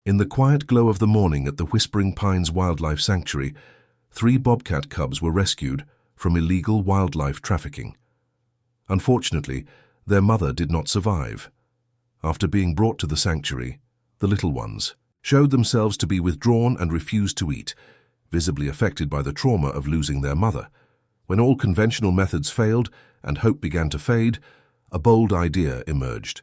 In the quiet glow of the morning at the Whispering Pines Wildlife Sanctuary, 3 bobcat cubs were rescued from illegal wildlife trafficking. Unfortunately, their mother did not survive. After being brought to the sanctuary, the little ones showed themselves to be withdrawn and refused to eat, visibly affected by the trauma of losing their mother. When all conventional methods failed and hope began to fade, a bold idea emerged.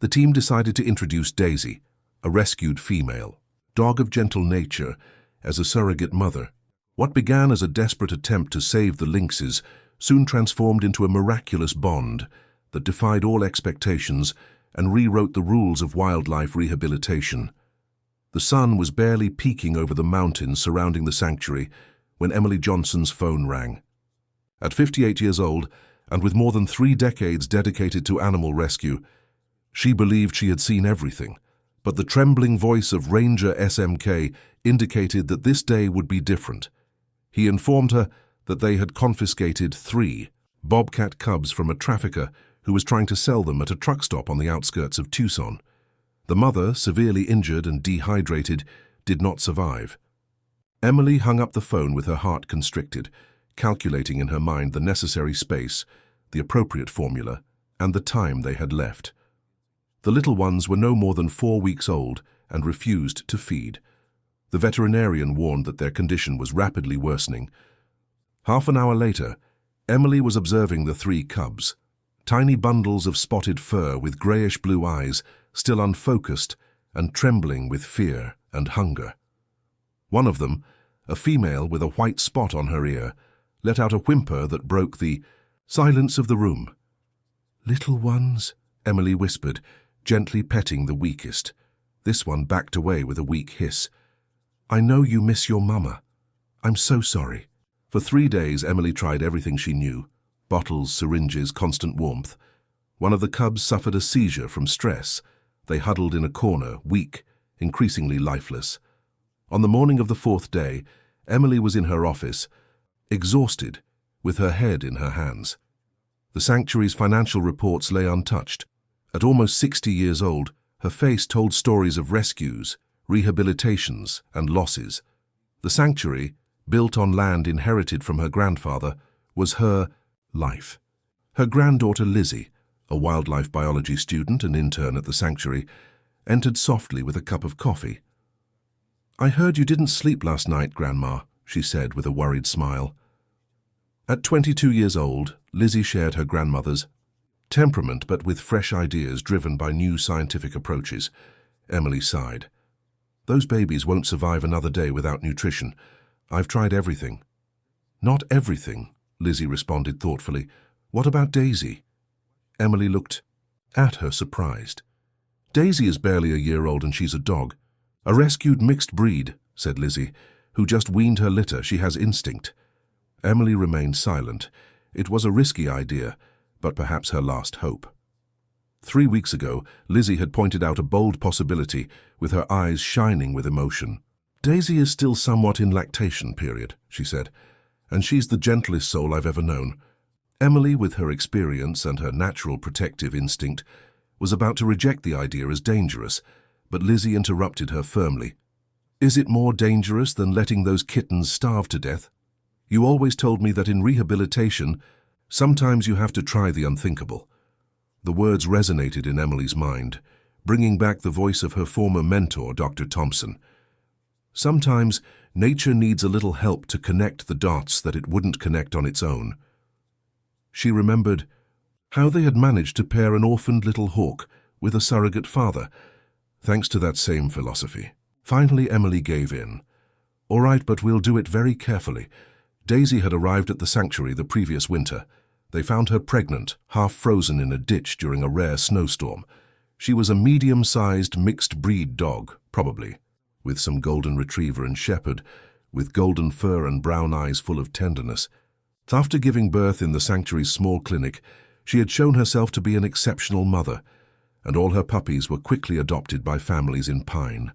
The team decided to introduce Daisy, a rescued female dog of gentle nature, as a surrogate mother. What began as a desperate attempt to save the lynxes soon transformed into a miraculous bond that defied all expectations and rewrote the rules of wildlife rehabilitation. The sun was barely peeking over the mountains surrounding the sanctuary when Emily Johnson's phone rang. At 58 years old, and with more than 3 decades dedicated to animal rescue, she believed she had seen everything. But the trembling voice of Ranger SMK indicated that this day would be different. He informed her that they had confiscated 3 bobcat cubs from a trafficker who was trying to sell them at a truck stop on the outskirts of Tucson. The mother, severely injured and dehydrated, did not survive. Emily hung up the phone with her heart constricted, calculating in her mind the necessary space, the appropriate formula, and the time they had left. The little ones were no more than 4 weeks old and refused to feed. The veterinarian warned that their condition was rapidly worsening. Half an hour later, Emily was observing the 3 cubs, tiny bundles of spotted fur with grayish-blue eyes, still unfocused and trembling with fear and hunger. One of them, a female with a white spot on her ear, let out a whimper that broke the silence of the room. "Little ones," Emily whispered, gently petting the weakest. This one backed away with a weak hiss. "I know you miss your mama. I'm so sorry." For 3 days, Emily tried everything she knew: bottles, syringes, constant warmth. One of the cubs suffered a seizure from stress. They huddled in a corner, weak, increasingly lifeless. On the morning of the 4th day, Emily was in her office, exhausted, with her head in her hands. The sanctuary's financial reports lay untouched. At almost 60 years old, her face told stories of rescues, rehabilitations, and losses. The sanctuary, built on land inherited from her grandfather, was her life. Her granddaughter Lizzie, a wildlife biology student and intern at the sanctuary, entered softly with a cup of coffee. "I heard you didn't sleep last night, Grandma," she said with a worried smile. At 22 years old, Lizzie shared her grandmother's temperament, but with fresh ideas driven by new scientific approaches. Emily sighed. "Those babies won't survive another day without nutrition. I've tried everything." "Not everything," Lizzie responded thoughtfully. "What about Daisy?" Emily looked at her, surprised. "Daisy is barely a year old and she's a dog. A rescued mixed breed," said Lizzie, "who just weaned her litter. She has instinct." Emily remained silent. It was a risky idea, but perhaps her last hope. 3 weeks ago, Lizzie had pointed out a bold possibility, with her eyes shining with emotion. "Daisy is still somewhat in lactation period," she said, "and she's the gentlest soul I've ever known." Emily, with her experience and her natural protective instinct, was about to reject the idea as dangerous, but Lizzie interrupted her firmly. "Is it more dangerous than letting those kittens starve to death? You always told me that in rehabilitation, sometimes you have to try the unthinkable." The words resonated in Emily's mind, bringing back the voice of her former mentor, Dr. Thompson. Sometimes nature needs a little help to connect the dots that it wouldn't connect on its own. She remembered how they had managed to pair an orphaned little hawk with a surrogate father, thanks to that same philosophy. Finally, Emily gave in. "All right, but we'll do it very carefully." Daisy had arrived at the sanctuary the previous winter. They found her pregnant, half frozen in a ditch during a rare snowstorm. She was a medium-sized mixed-breed dog, probably, with some golden retriever and shepherd, with golden fur and brown eyes full of tenderness. After giving birth in the sanctuary's small clinic, she had shown herself to be an exceptional mother, and all her puppies were quickly adopted by families in Pine.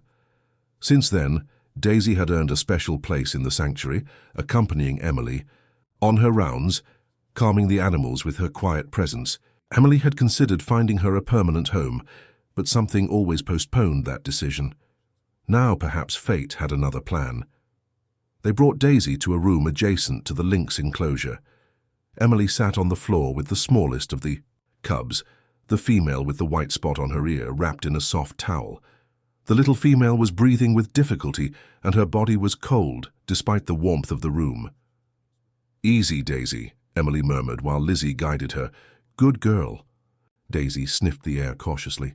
Since then, Daisy had earned a special place in the sanctuary, accompanying Emily. On her rounds, calming the animals with her quiet presence, Emily had considered finding her a permanent home, but something always postponed that decision. Now perhaps fate had another plan. They brought Daisy to a room adjacent to the lynx enclosure. Emily sat on the floor with the smallest of the cubs, the female with the white spot on her ear wrapped in a soft towel. The little female was breathing with difficulty, and her body was cold despite the warmth of the room. "Easy, Daisy," Emily murmured while Lizzie guided her. "Good girl." Daisy sniffed the air cautiously.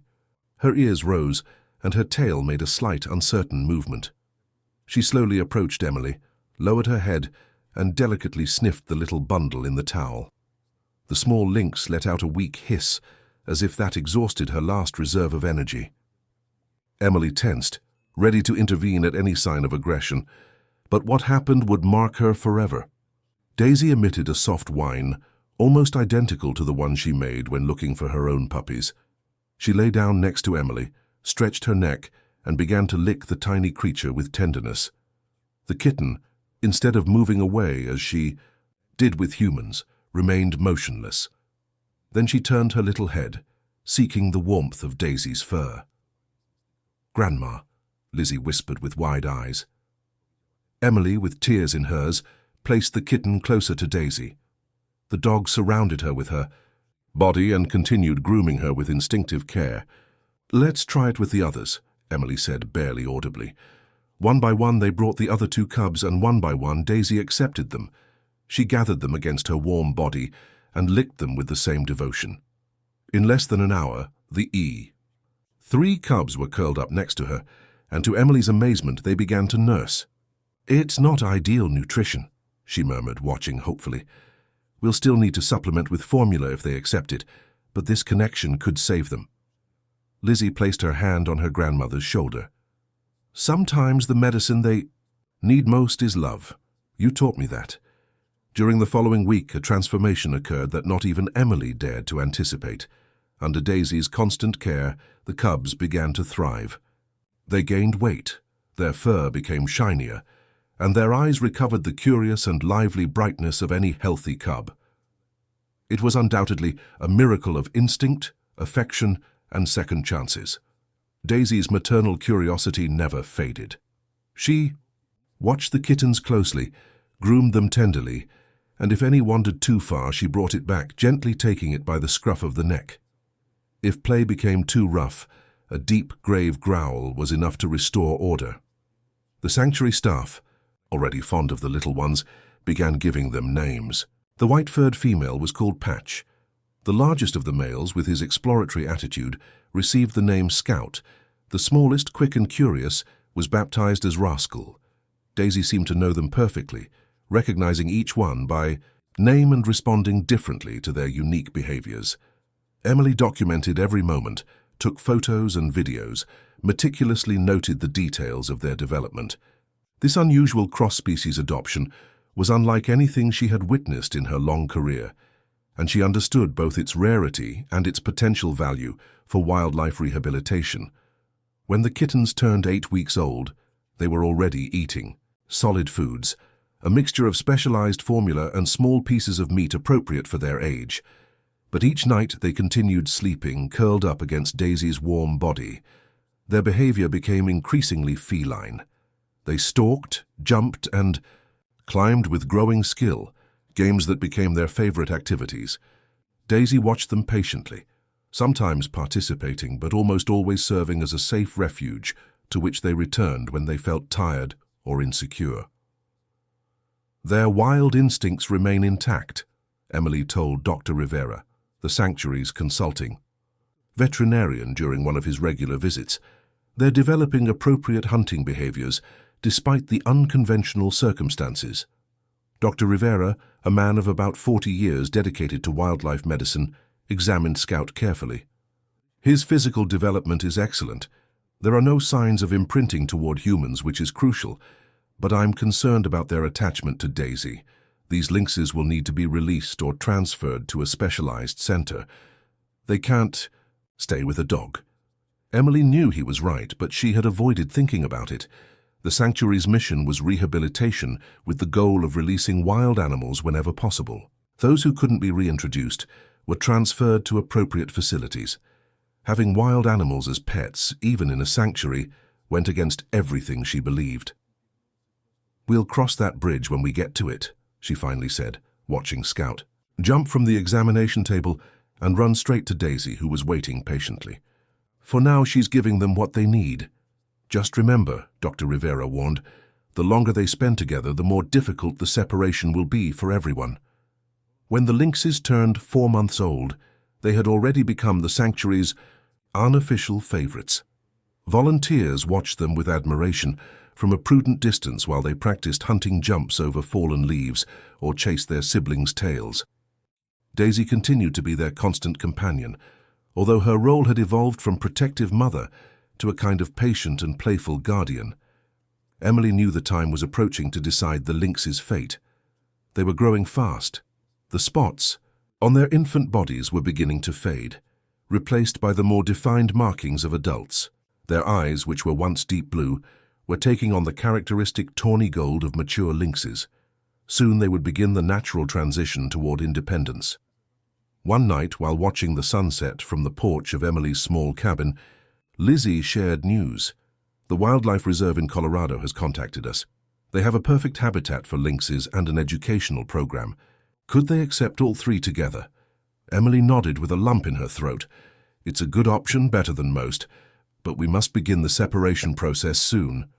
Her ears rose, and her tail made a slight, uncertain movement. She slowly approached Emily, lowered her head, and delicately sniffed the little bundle in the towel. The small lynx let out a weak hiss, as if that exhausted her last reserve of energy. Emily tensed, ready to intervene at any sign of aggression, but what happened would mark her forever. Daisy emitted a soft whine, almost identical to the one she made when looking for her own puppies. She lay down next to Emily, stretched her neck, and began to lick the tiny creature with tenderness. The kitten, instead of moving away as she did with humans, remained motionless. Then she turned her little head, seeking the warmth of Daisy's fur. "Grandma," Lizzie whispered with wide eyes. Emily, with tears in hers, placed the kitten closer to Daisy. The dog surrounded her with her body and continued grooming her with instinctive care. "Let's try it with the others," Emily said, barely audibly. One by one they brought the other two cubs, and one by one Daisy accepted them. She gathered them against her warm body and licked them with the same devotion. In less than an hour, the 3 cubs were curled up next to her, and to Emily's amazement they began to nurse. "It's not ideal nutrition," she murmured, watching hopefully. "We'll still need to supplement with formula if they accept it, but this connection could save them." Lizzie placed her hand on her grandmother's shoulder. "Sometimes the medicine they need most is love. You taught me that." During the following week, a transformation occurred that not even Emily dared to anticipate. Under Daisy's constant care, the cubs began to thrive. They gained weight, their fur became shinier, and their eyes recovered the curious and lively brightness of any healthy cub. It was undoubtedly a miracle of instinct, affection, and second chances. Daisy's maternal curiosity never faded. She watched the kittens closely, groomed them tenderly, and if any wandered too far, she brought it back, gently taking it by the scruff of the neck. If play became too rough, a deep, grave growl was enough to restore order. The sanctuary staff, already fond of the little ones, began giving them names. The white-furred female was called Patch. The largest of the males, with his exploratory attitude, received the name Scout. The smallest, quick and curious, was baptized as Rascal. Daisy seemed to know them perfectly, recognizing each one by name and responding differently to their unique behaviors. Emily documented every moment, took photos and videos, meticulously noted the details of their development. This unusual cross-species adoption was unlike anything she had witnessed in her long career, and she understood both its rarity and its potential value for wildlife rehabilitation. When the kittens turned 8 weeks old, they were already eating solid foods, a mixture of specialized formula and small pieces of meat appropriate for their age. But each night they continued sleeping, curled up against Daisy's warm body. Their behavior became increasingly feline. They stalked, jumped, and climbed with growing skill, games that became their favorite activities. Daisy watched them patiently, sometimes participating but almost always serving as a safe refuge to which they returned when they felt tired or insecure. "Their wild instincts remain intact," Emily told Dr. Rivera, the sanctuary's consulting veterinarian during one of his regular visits. "They're developing appropriate hunting behaviors despite the unconventional circumstances." Dr. Rivera, a man of about 40 years dedicated to wildlife medicine, examined Scout carefully. "His physical development is excellent. There are no signs of imprinting toward humans, which is crucial, but I'm concerned about their attachment to Daisy. These lynxes will need to be released or transferred to a specialized center. They can't stay with a dog." Emily knew he was right, but she had avoided thinking about it. The sanctuary's mission was rehabilitation, with the goal of releasing wild animals whenever possible. Those who couldn't be reintroduced were transferred to appropriate facilities. Having wild animals as pets, even in a sanctuary, went against everything she believed. "We'll cross that bridge when we get to it," she finally said, watching Scout jump from the examination table and run straight to Daisy, who was waiting patiently. "For now, she's giving them what they need. Just remember," Dr. Rivera warned, "the longer they spend together, the more difficult the separation will be for everyone." When the lynxes turned 4 months old, they had already become the sanctuary's unofficial favorites. Volunteers watched them with admiration from a prudent distance while they practiced hunting jumps over fallen leaves or chased their siblings' tails. Daisy continued to be their constant companion, although her role had evolved from protective mother to a kind of patient and playful guardian. Emily knew the time was approaching to decide the lynx's fate. They were growing fast. The spots on their infant bodies were beginning to fade, replaced by the more defined markings of adults. Their eyes, which were once deep blue, were taking on the characteristic tawny gold of mature lynxes. Soon they would begin the natural transition toward independence. One night, while watching the sunset from the porch of Emily's small cabin, Lizzie shared news. "The Wildlife Reserve in Colorado has contacted us. They have a perfect habitat for lynxes and an educational program. Could they accept all 3 together?" Emily nodded with a lump in her throat. "It's a good option, better than most, but we must begin the separation process soon."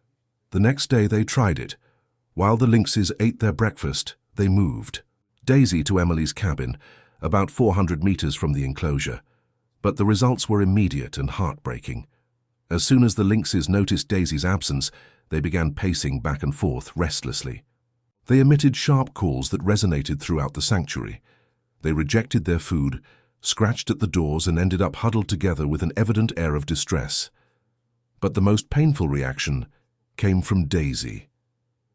The next day they tried it. While the lynxes ate their breakfast, they moved. Daisy to Emily's cabin, about 400 meters from the enclosure. But the results were immediate and heartbreaking. As soon as the lynxes noticed Daisy's absence, they began pacing back and forth restlessly. They emitted sharp calls that resonated throughout the sanctuary. They rejected their food, scratched at the doors, and ended up huddled together with an evident air of distress. But the most painful reaction came from Daisy.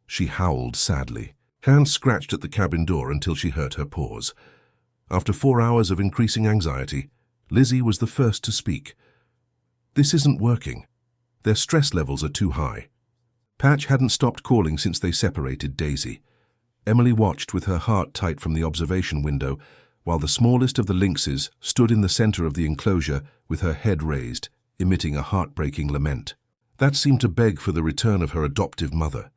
She howled sadly. Hands scratched at the cabin door until she hurt her paws. After 4 hours of increasing anxiety, Lizzie was the first to speak. "This isn't working. Their stress levels are too high." Patch hadn't stopped calling since they separated Daisy. Emily watched with her heart tight from the observation window, while the smallest of the lynxes stood in the center of the enclosure with her head raised, emitting a heartbreaking lament. That seemed to beg for the return of her adoptive mother.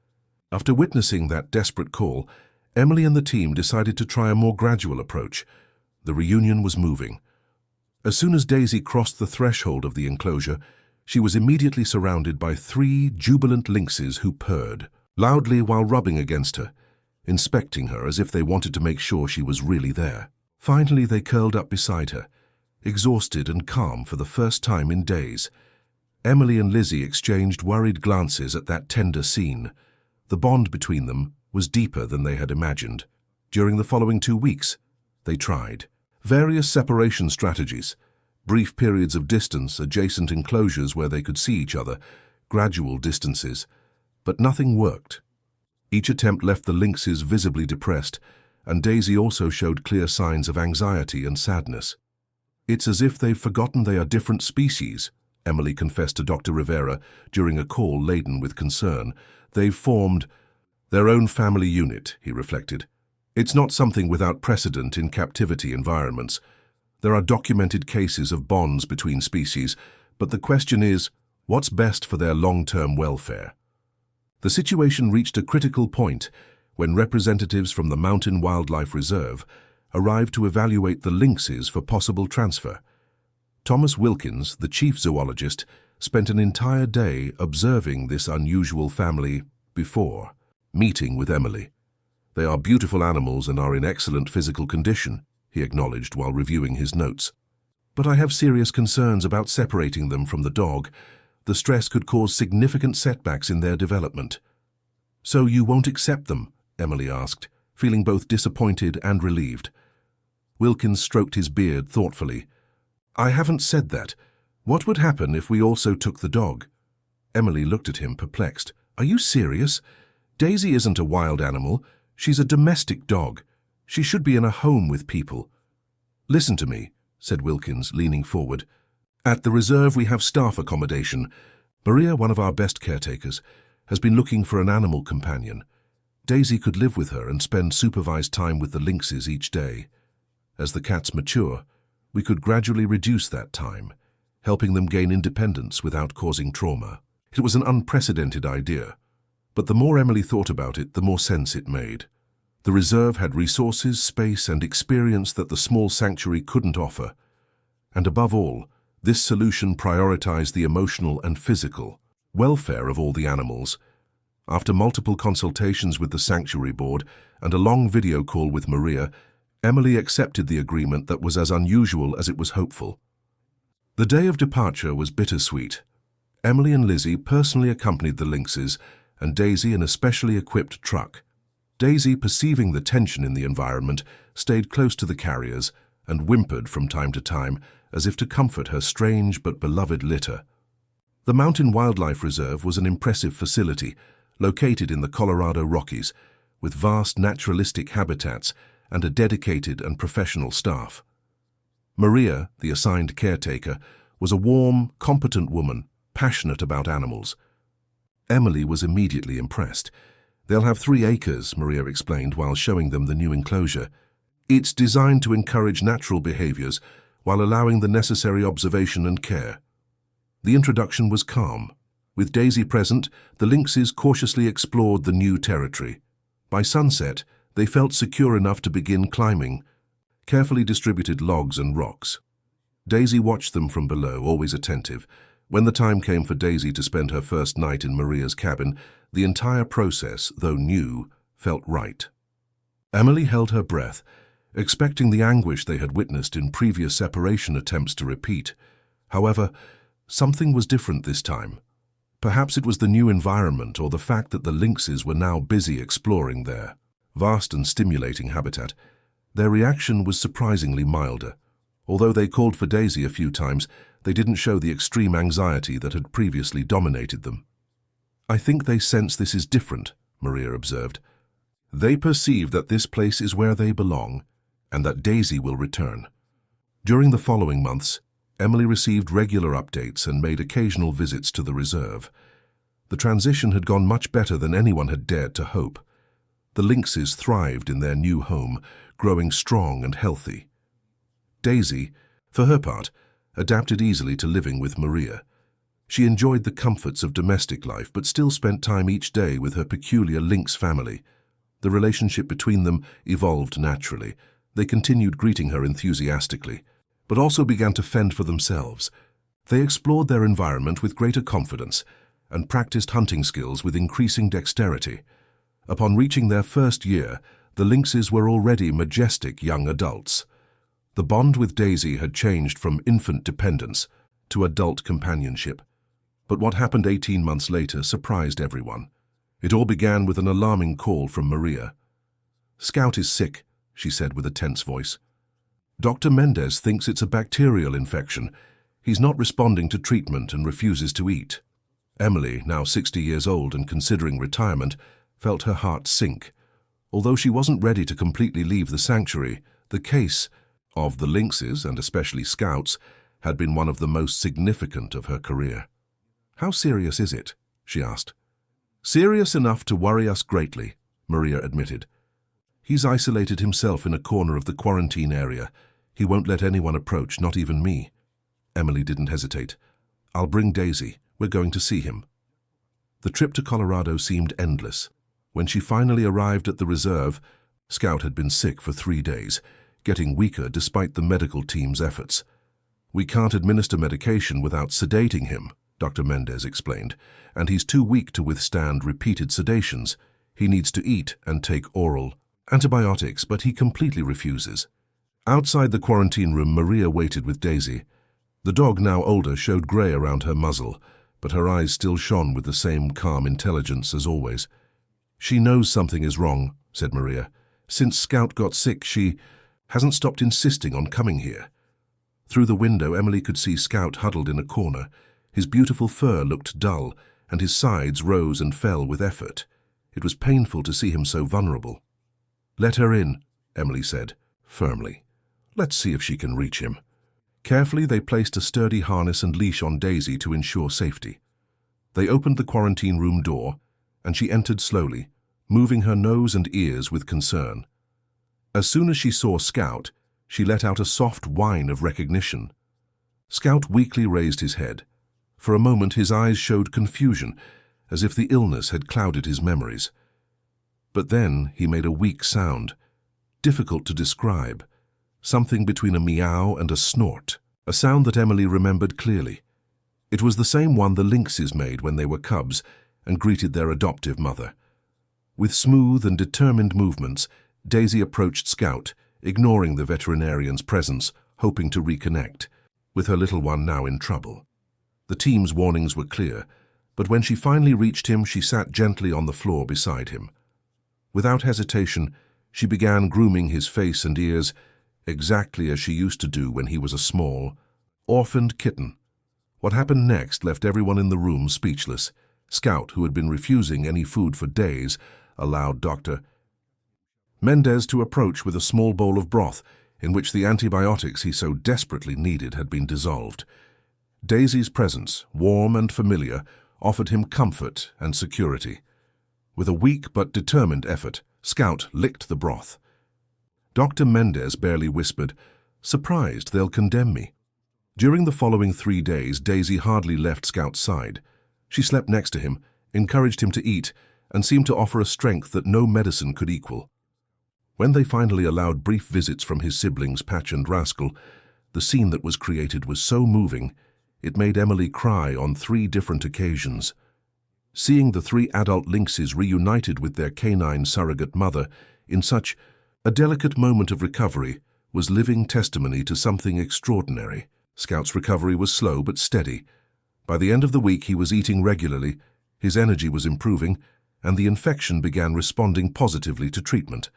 After witnessing that desperate call, Emily and the team decided to try a more gradual approach. The reunion was moving. As soon as Daisy crossed the threshold of the enclosure, she was immediately surrounded by 3 jubilant lynxes who purred loudly while rubbing against her, inspecting her as if they wanted to make sure she was really there. Finally, they curled up beside her, exhausted and calm for the first time in days. Emily and Lizzie exchanged worried glances at that tender scene. The bond between them was deeper than they had imagined. During the following 2 weeks, they tried various separation strategies, brief periods of distance, adjacent enclosures where they could see each other, gradual distances, but nothing worked. Each attempt left the lynxes visibly depressed, and Daisy also showed clear signs of anxiety and sadness. "It's as if they've forgotten they are different species," Emily confessed to Dr. Rivera during a call laden with concern. "They've formed their own family unit," he reflected. "It's not something without precedent in captivity environments. There are documented cases of bonds between species, but the question is, what's best for their long-term welfare?" The situation reached a critical point when representatives from the Mountain Wildlife Reserve arrived to evaluate the lynxes for possible transfer. Thomas Wilkins, the chief zoologist, spent an entire day observing this unusual family before meeting with Emily. "They are beautiful animals and are in excellent physical condition," he acknowledged while reviewing his notes. "But I have serious concerns about separating them from the dog. The stress could cause significant setbacks in their development." "So you won't accept them?" Emily asked, feeling both disappointed and relieved. Wilkins stroked his beard thoughtfully. "I haven't said that. What would happen if we also took the dog?" Emily looked at him, perplexed. "Are you serious? Daisy isn't a wild animal. She's a domestic dog. She should be in a home with people." "Listen to me," said Wilkins, leaning forward. "At the reserve we have staff accommodation. Maria, one of our best caretakers, has been looking for an animal companion. Daisy could live with her and spend supervised time with the lynxes each day. As the cats mature, we could gradually reduce that time, helping them gain independence without causing trauma." It was an unprecedented idea, but the more Emily thought about it, the more sense it made. The reserve had resources, space, and experience that the small sanctuary couldn't offer. And above all, this solution prioritized the emotional and physical welfare of all the animals. After multiple consultations with the sanctuary board and a long video call with Maria, Emily accepted the agreement that was as unusual as it was hopeful. The day of departure was bittersweet. Emily and Lizzie personally accompanied the lynxes, and Daisy in a specially equipped truck. Daisy, perceiving the tension in the environment, stayed close to the carriers and whimpered from time to time as if to comfort her strange but beloved litter. The Mountain Wildlife Reserve was an impressive facility located in the Colorado Rockies, with vast naturalistic habitats and a dedicated and professional staff. Maria, the assigned caretaker, was a warm, competent woman, passionate about animals. Emily was immediately impressed. "They'll have 3 acres, Maria explained while showing them the new enclosure. It's designed to encourage natural behaviors while allowing the necessary observation and care." The introduction was calm. With Daisy present, the lynxes cautiously explored the new territory. By sunset, they felt secure enough to begin climbing carefully distributed logs and rocks. Daisy watched them from below, always attentive. When the time came for Daisy to spend her first night in Maria's cabin, the entire process, though new, felt right. Emily held her breath, expecting the anguish they had witnessed in previous separation attempts to repeat. However, something was different this time. Perhaps it was the new environment or the fact that the lynxes were now busy exploring their vast and stimulating habitat. Their reaction was surprisingly milder. Although they called for Daisy a few times, they didn't show the extreme anxiety that had previously dominated them. "I think they sense this is different," Maria observed. "They perceive that this place is where they belong and that Daisy will return." During the following months, Emily received regular updates and made occasional visits to the reserve. The transition had gone much better than anyone had dared to hope. The lynxes thrived in their new home, growing strong and healthy. Daisy, for her part, adapted easily to living with Maria. She enjoyed the comforts of domestic life but still spent time each day with her peculiar lynx family. The relationship between them evolved naturally. They continued greeting her enthusiastically, but also began to fend for themselves. They explored their environment with greater confidence and practiced hunting skills with increasing dexterity. Upon reaching their first year, the lynxes were already majestic young adults. The bond with Daisy had changed from infant dependence to adult companionship. But what happened 18 months later surprised everyone. It all began with an alarming call from Maria. "Scout is sick," she said with a tense voice. "Dr. Mendez thinks it's a bacterial infection. He's not responding to treatment and refuses to eat." Emily, now 60 years old and considering retirement, felt her heart sink. Although she wasn't ready to completely leave the sanctuary, the case of the lynxes, and especially Scouts, had been one of the most significant of her career. "How serious is it?" she asked. "Serious enough to worry us greatly," Maria admitted. "He's isolated himself in a corner of the quarantine area. He won't let anyone approach, not even me." Emily didn't hesitate. "I'll bring Daisy. We're going to see him." The trip to Colorado seemed endless. When she finally arrived at the reserve, Scout had been sick for 3 days, getting weaker despite the medical team's efforts. "We can't administer medication without sedating him," Dr. Mendez explained, "and he's too weak to withstand repeated sedations. He needs to eat and take oral antibiotics, but he completely refuses." Outside the quarantine room, Maria waited with Daisy. The dog, now older, showed grey around her muzzle, but her eyes still shone with the same calm intelligence as always. "She knows something is wrong," said Maria. "Since Scout got sick, she hasn't stopped insisting on coming here." Through the window, Emily could see Scout huddled in a corner. His beautiful fur looked dull, and his sides rose and fell with effort. It was painful to see him so vulnerable. "Let her in," Emily said, firmly. "Let's see if she can reach him." Carefully, they placed a sturdy harness and leash on Daisy to ensure safety. They opened the quarantine room door, and she entered slowly, moving her nose and ears with concern. As soon as she saw Scout, she let out a soft whine of recognition. Scout weakly raised his head. For a moment his eyes showed confusion, as if the illness had clouded his memories. But then he made a weak sound, difficult to describe, something between a meow and a snort, a sound that Emily remembered clearly. It was the same one the lynxes made when they were cubs and greeted their adoptive mother. With smooth and determined movements, Daisy approached Scout, ignoring the veterinarian's presence, hoping to reconnect, with her little one now in trouble. The team's warnings were clear, but when she finally reached him, she sat gently on the floor beside him. Without hesitation, she began grooming his face and ears, exactly as she used to do when he was a small, orphaned kitten. What happened next left everyone in the room speechless. Scout, who had been refusing any food for days, allowed Dr. Mendez to approach with a small bowl of broth in which the antibiotics he so desperately needed had been dissolved. Daisy's presence, warm and familiar, offered him comfort and security. With a weak but determined effort, Scout licked the broth. Dr. Mendez barely whispered, "Surprised they'll condemn me." During the following 3 days, Daisy hardly left Scout's side. She slept next to him, encouraged him to eat, and seemed to offer a strength that no medicine could equal. When they finally allowed brief visits from his siblings Patch and Rascal, the scene that was created was so moving, it made Emily cry on 3 different occasions. Seeing the 3 adult lynxes reunited with their canine surrogate mother in such a delicate moment of recovery was living testimony to something extraordinary. Scout's recovery was slow but steady. By the end of the week he was eating regularly, his energy was improving, and the infection began responding positively to treatment.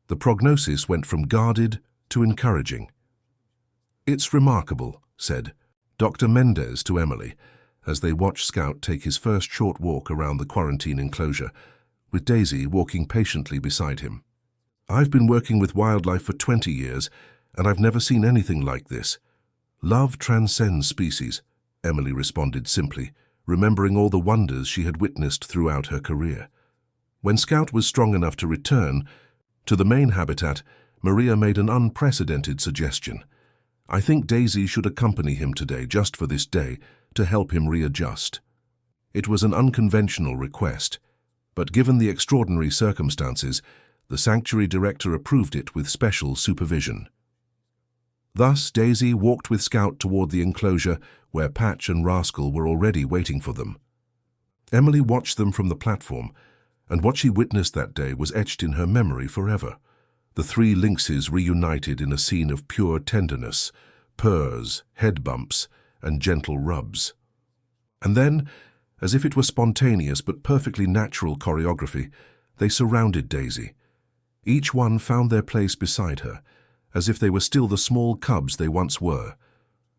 The prognosis went from guarded to encouraging. "It's remarkable," said Dr. Mendez to Emily, as they watched Scout take his first short walk around the quarantine enclosure, with Daisy walking patiently beside him. "I've been working with wildlife for 20 years, and I've never seen anything like this. Love transcends species," Emily responded simply, remembering all the wonders she had witnessed throughout her career. When Scout was strong enough to return to the main habitat, Maria made an unprecedented suggestion. "I think Daisy should accompany him today, just for this day, to help him readjust." It was an unconventional request, but given the extraordinary circumstances, the sanctuary director approved it with special supervision. Thus, Daisy walked with Scout toward the enclosure where Patch and Rascal were already waiting for them. Emily watched them from the platform, and what she witnessed that day was etched in her memory forever. The 3 lynxes reunited in a scene of pure tenderness, purrs, head bumps, and gentle rubs. And then, as if it were spontaneous but perfectly natural choreography, they surrounded Daisy. Each one found their place beside her, as if they were still the small cubs they once were.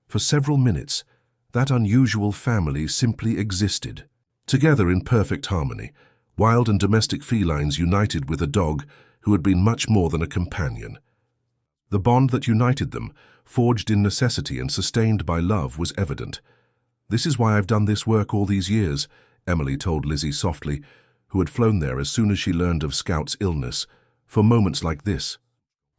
For several minutes, that unusual family simply existed. Together in perfect harmony, wild and domestic felines united with a dog who had been much more than a companion. The bond that united them, forged in necessity and sustained by love, was evident. "This is why I've done this work all these years," Emily told Lizzie softly, who had flown there as soon as she learned of Scout's illness, "for moments like this.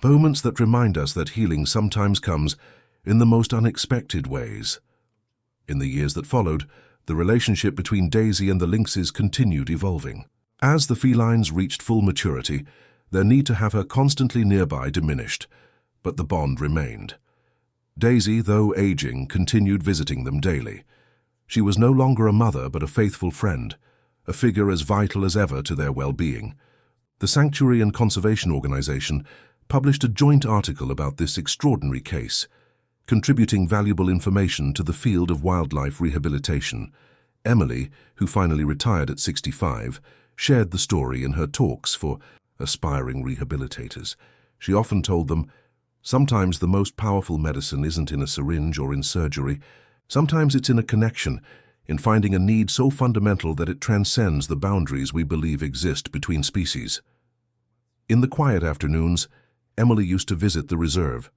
Moments that remind us that healing sometimes comes in the most unexpected ways." In the years that followed, the relationship between Daisy and the lynxes continued evolving. As the felines reached full maturity, their need to have her constantly nearby diminished, but the bond remained. Daisy, though aging, continued visiting them daily. She was no longer a mother but a faithful friend, a figure as vital as ever to their well-being. The Sanctuary and Conservation Organization published a joint article about this extraordinary case, contributing valuable information to the field of wildlife rehabilitation. Emily, who finally retired at 65, shared the story in her talks for aspiring rehabilitators. She often told them, "Sometimes the most powerful medicine isn't in a syringe or in surgery. Sometimes it's in a connection, in finding a need so fundamental that it transcends the boundaries we believe exist between species." In the quiet afternoons, Emily used to visit the reserve.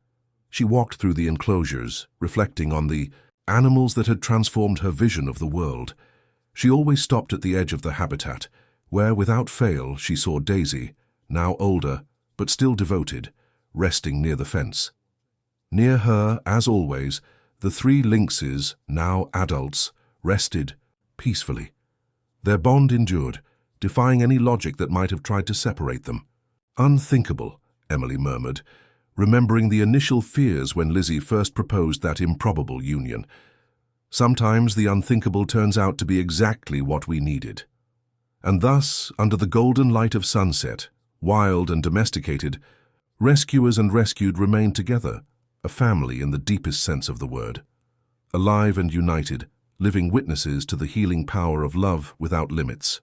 She walked through the enclosures, reflecting on the animals that had transformed her vision of the world. She always stopped at the edge of the habitat, where, without fail, she saw Daisy, now older, but still devoted, resting near the fence. Near her, as always, the 3 lynxes, now adults, rested, peacefully. Their bond endured, defying any logic that might have tried to separate them. "Unthinkable," Emily murmured, remembering the initial fears when Lizzie first proposed that improbable union. Sometimes the unthinkable turns out to be exactly what we needed. And thus, under the golden light of sunset, wild and domesticated, rescuers and rescued remained together, a family in the deepest sense of the word. Alive and united, living witnesses to the healing power of love without limits.